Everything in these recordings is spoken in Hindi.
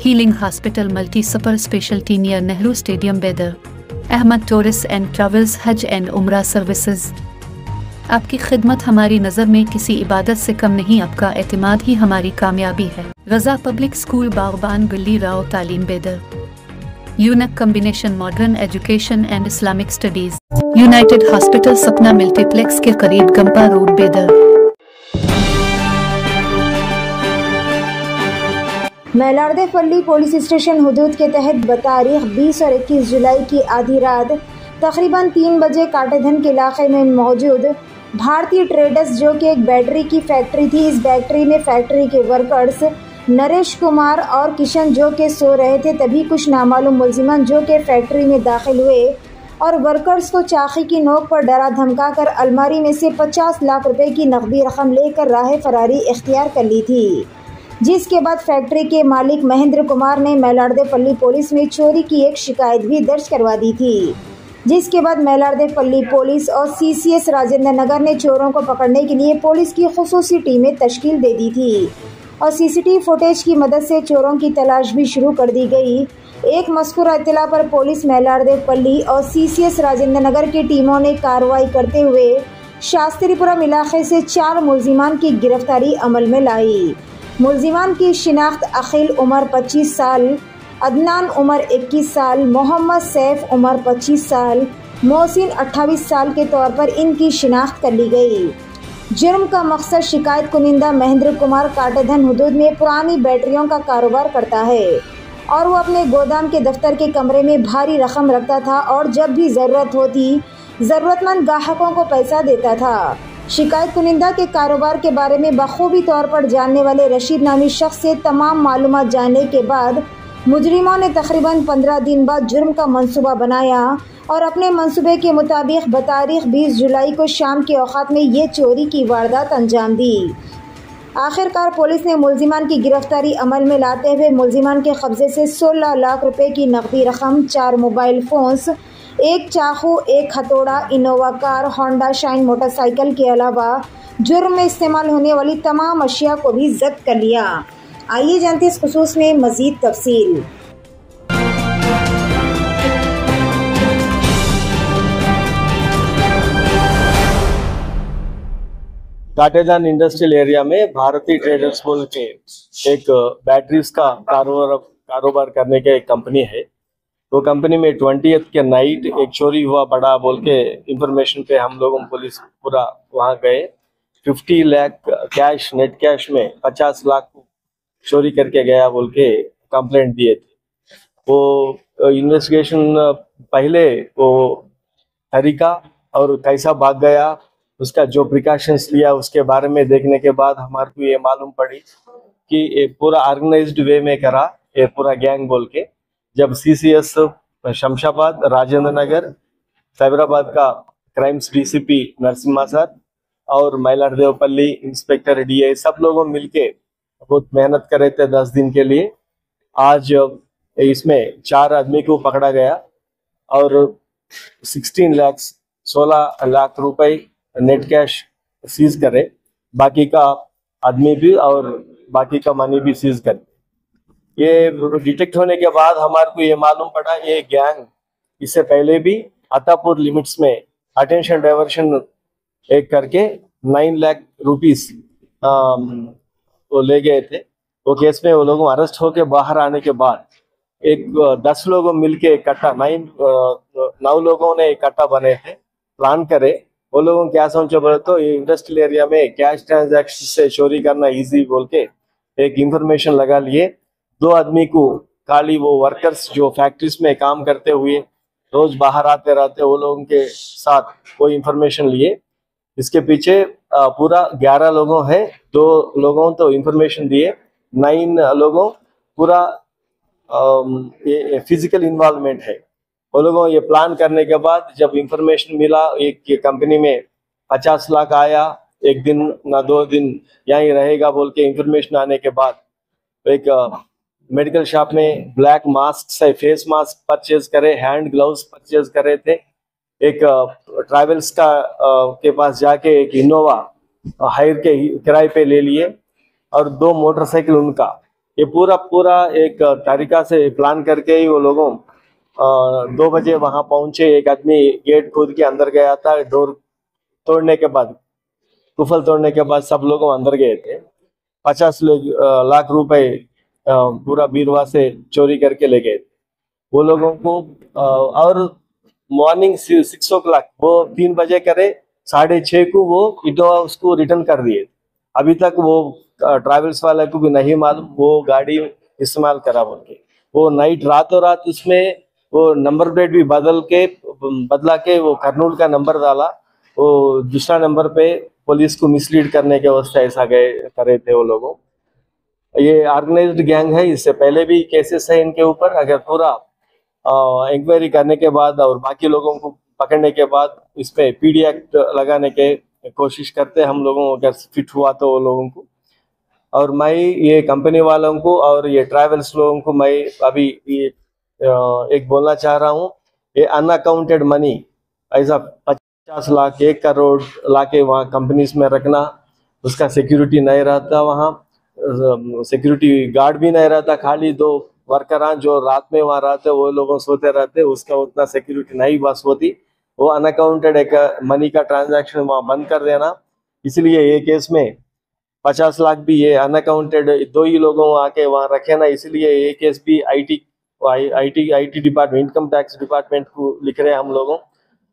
Healing hospital multi super speciality near Nehru stadium बेदर। अहमद टूरिस्ट एंड ट्रैवल्स हज एंड उम्रा सर्विसेज। आपकी खिदमत हमारी नज़र में किसी इबादत से कम नहीं, आपका एतमाद ही हमारी कामयाबी है। रज़ा पब्लिक स्कूल बागबान बिल्ली राव तालीम बेदर। यूनक combination modern education and Islamic studies. United hospital सपना मल्टीप्लेक्स के करीब गंपा रोड बेदर। मेलार्देपल्ली पुलिस स्टेशन हुदूद के तहत बतारीख 20 और 21 जुलाई की आधी रात तकरीबन 3 बजे काटेधन के इलाके में मौजूद भारतीय ट्रेडर्स जो कि एक बैटरी की फैक्ट्री थी, इस बैटरी में फैक्ट्री के वर्कर्स नरेश कुमार और किशन जो के सो रहे थे, तभी कुछ नामालूम मुलजिमान जो के फैक्ट्री में दाखिल हुए और वर्कर्स को चाकी की नोक पर डरा धमका कर अलमारी में से 50 लाख रुपए की नकदी रकम लेकर राह फरारी इख्तियार कर ली थी। जिसके बाद फैक्ट्री के मालिक महेंद्र कुमार ने मेलार्देपल्ली पुलिस में चोरी की एक शिकायत भी दर्ज करवा दी थी। जिसके बाद मेलार्देपल्ली पुलिस और CCS राजेंद्र नगर ने चोरों को पकड़ने के लिए पुलिस की खुसूसी टीमें तश्कील दे दी थी और CCTV फुटेज की मदद से चोरों की तलाश भी शुरू कर दी गई। एक मज़कूरा इत्तला पर पुलिस मेलार्देपल्ली और CCS राजेंद्र नगर की टीमों ने कार्रवाई करते हुए शास्त्रीपुरम इलाके से 4 मुलजिमान की गिरफ्तारी अमल में लाई। मुलजिमान की शिनाख्त अखिल उमर 25 साल, अदनान उमर 21 साल, मोहम्मद सैफ उमर 25 साल, मोहसिन 28 साल के तौर पर इनकी शिनाख्त कर ली गई। जुर्म का मकसद शिकायत कुनिंदा महेंद्र कुमार काटेधन हुदूद में पुरानी बैटरियों का कारोबार करता है और वो अपने गोदाम के दफ्तर के कमरे में भारी रकम रखता था और जब भी ज़रूरत होती ज़रूरतमंद ग्राहकों को पैसा देता था। शिकायत कुनिंदा के कारोबार के बारे में बखूबी तौर पर जानने वाले रशीद नामी शख्स से तमाम मालूमात जानने के बाद मुजरिमों ने तकरीबन 15 दिन बाद जुर्म का मंसूबा बनाया और अपने मंसूबे के मुताबिक बतारीख 20 जुलाई को शाम के औकात में ये चोरी की वारदात अंजाम दी। आखिरकार पुलिस ने मुलजिमान की गिरफ्तारी अमल में लाते हुए मुलजिमान के कब्जे से 16 लाख रुपए की नकदी रकम, 4 मोबाइल फ़ोन्स, एक चाकू, एक हथौड़ा, Innova car, Honda shine motorcycle के अलावा जुर्म में इस्तेमाल होने वाली तमाम अशिया को भी जब्त कर लिया। आइए जानते इस खुसूस में मज़ीद तफसील। काटेधन इंडस्ट्रियल एरिया में भारतीय ट्रेडर्स बोल के एक बैटरीज का कारोबार करने की एक कंपनी है। वो कंपनी में 20th के नाइट एक चोरी हुआ बड़ा बोल के इंफॉर्मेशन पे हम लोगों पुलिस पूरा वहां गए। 50 लाख कैश, नेट कैश में 50 लाख चोरी करके गया बोल के कंप्लेंट दिए थे। वो इन्वेस्टिगेशन पहले वो तरीका और कैसा भाग गया, उसका जो प्रिकॉशंस लिया उसके बारे में देखने के बाद हमारे को ये मालूम पड़ी कि ये पूरा ऑर्गेनाइज्ड वे में करा ये पूरा गैंग बोल के। जब CCS शमशाबाद, राजेंद्र नगर, साइबराबाद का क्राइम्स DCP नरसिम्हा सर और मेलार्देपल्ली इंस्पेक्टर DI सब लोगों मिलके बहुत मेहनत कर रहे थे 10 दिन के लिए। आज इसमें 4 आदमी को पकड़ा गया और 16 लाख रुपए नेट कैश सीज करे, बाकी का आदमी भी और बाकी का मनी भी सीज करे। ये डिटेक्ट होने के बाद हमारे को ये मालूम पड़ा ये गैंग इससे पहले भी अतापुर लिमिट्स में अटेंशन डाइवर्शन एक करके 9 लाख रुपीस वो ले गए थे। वो केस में वो लोगों अरेस्ट होके बाहर आने के बाद एक 10 लोगों मिलके इकट्ठा 9 लोगों ने इकट्ठा बने थे, प्लान करे। वो लोगों क्या सोचे बोले तो ये इंडस्ट्रियल एरिया में कैश ट्रांजैक्शन से चोरी करना इजी बोल के एक इंफॉर्मेशन लगा लिए। 2 आदमी को खाली वो वर्कर्स जो फैक्ट्रीज में काम करते हुए रोज बाहर आते रहते वो लोगों के साथ कोई इंफॉर्मेशन लिए। इसके पीछे पूरा 11 लोगों हैं, 2 लोगों तो इंफॉर्मेशन दिए, 9 लोगों पूरा ये फिजिकल इन्वॉल्वमेंट है। वो लोगों ये प्लान करने के बाद जब इंफॉर्मेशन मिला एक कंपनी में 50 लाख आया, एक दिन ना 2 दिन यहीं रहेगा बोल के इंफॉर्मेशन आने के बाद एक मेडिकल शॉप में ब्लैक मास्क से फेस मास्क परचेज करे, हैंड ग्लव्स परचेज करे थे। एक ट्रैवल्स का के पास जाके एक इनोवा हायर के किराए पे ले लिए और 2 मोटरसाइकिल उनका ये पूरा एक तरीका से प्लान करके ही वो लोगों 2 बजे वहां पहुंचे। एक आदमी गेट खोद के अंदर गया था, डोर तोड़ने के बाद, कुफल तोड़ने के बाद सब लोग अंदर गए थे। 50 लाख रुपए पूरा बीरवा से चोरी करके ले गए। वो लोगों को और मॉर्निंग 6 o'clock वो 3 बजे करे, 6:30 को वो इटोवा उसको रिटर्न कर दिए। अभी तक वो ट्रैवल्स वाले को भी नहीं मालूम वो गाड़ी इस्तेमाल करा बोल के। वो नाइट रातों रात उसमें वो नंबर प्लेट भी बदला के वो कर्नूल का नंबर डाला। वो दूसरा नंबर पे पुलिस को मिसलीड करने के वास्ते ऐसा करे थे वो लोगों। ये ऑर्गेनाइज्ड गैंग है, इससे पहले भी केसेस है इनके ऊपर। अगर पूरा इंक्वायरी करने के बाद और बाकी लोगों को पकड़ने के बाद इस पे पीडी एक्ट लगाने के कोशिश करते हम लोगों को, अगर फिट हुआ तो वो लोगों को। और मैं ये कंपनी वालों को और ये ट्रैवल्स लोगों को मैं अभी ये एक बोलना चाह रहा हूँ, ये अनअकाउंटेड मनी ऐसा 50 लाख 1 करोड़ लाके वहाँ कंपनीज में रखना, उसका सिक्योरिटी नहीं रहता, वहाँ सिक्योरिटी गार्ड भी नहीं रहता, खाली 2 वर्करान जो रात में वहाँ रहते वो लोगों सोते रहते, उसका उतना सिक्योरिटी नहीं बस होती। वो अनअकाउंटेड एक मनी का ट्रांजैक्शन वहाँ बंद कर देना। इसलिए ये केस में 50 लाख भी ये अनअकाउंटेड 2 ही लोगों आके वहाँ रखे ना, इसलिए ये केस भी IT department, income tax department को लिख रहे हैं हम लोगों।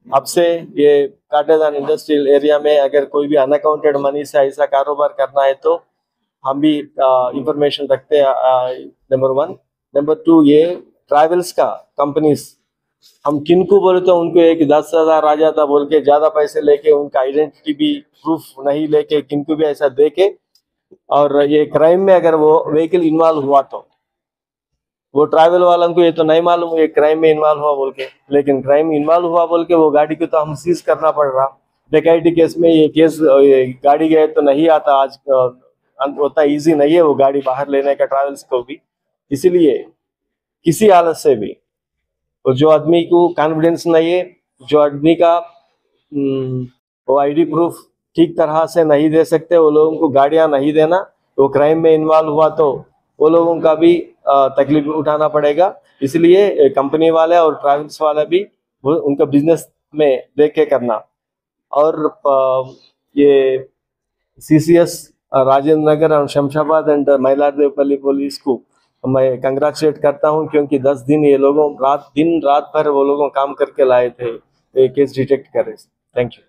अब से ये काटेदान इंडस्ट्रियल एरिया में अगर कोई भी अनअकाउंटेड मनी से ऐसा कारोबार करना है तो हम भी इंफॉर्मेशन रखते हैं, नंबर 1। नंबर 2, ये ट्रैवल्स का कंपनीज हम किनको बोले तो उनको एक 10,000 आ जाता बोल के ज्यादा पैसे लेके उनका आइडेंटिटी भी प्रूफ नहीं लेके किनको भी ऐसा दे के, और ये क्राइम में अगर वो व्हीकल इन्वॉल्व हुआ तो वो ट्रैवल वालों को ये तो नहीं मालूम ये क्राइम में इन्वॉल्व हुआ बोल के, लेकिन क्राइम इन्वॉल्व हुआ बोल के वो गाड़ी को तो हम सीज करना पड़ रहा। डकैती केस में ये केस गाड़ी गए तो नहीं आता, आज उतना ईजी नहीं है वो गाड़ी बाहर लेने का ट्रैवल्स को भी। इसीलिए किसी हालत से भी और जो आदमी को कॉन्फिडेंस नहीं है, जो आदमी का वो आईडी प्रूफ ठीक तरह से नहीं दे सकते, वो लोगों को गाड़ियां नहीं देना। वो क्राइम में इन्वॉल्व हुआ तो वो लोगों का भी तकलीफ उठाना पड़ेगा। इसलिए कंपनी वाले और ट्रैवल्स वाले भी उनका बिजनेस में देख के करना। और ये CCS राजेंद्र नगर और शमशाबाद एंड मइलारदेवपल्ली पुलिस को मैं कंग्रेचुलेट करता हूं, क्योंकि 10 दिन ये लोगों दिन रात भर वो लोगों काम करके लाए थे, केस डिटेक्ट करे। Thank you.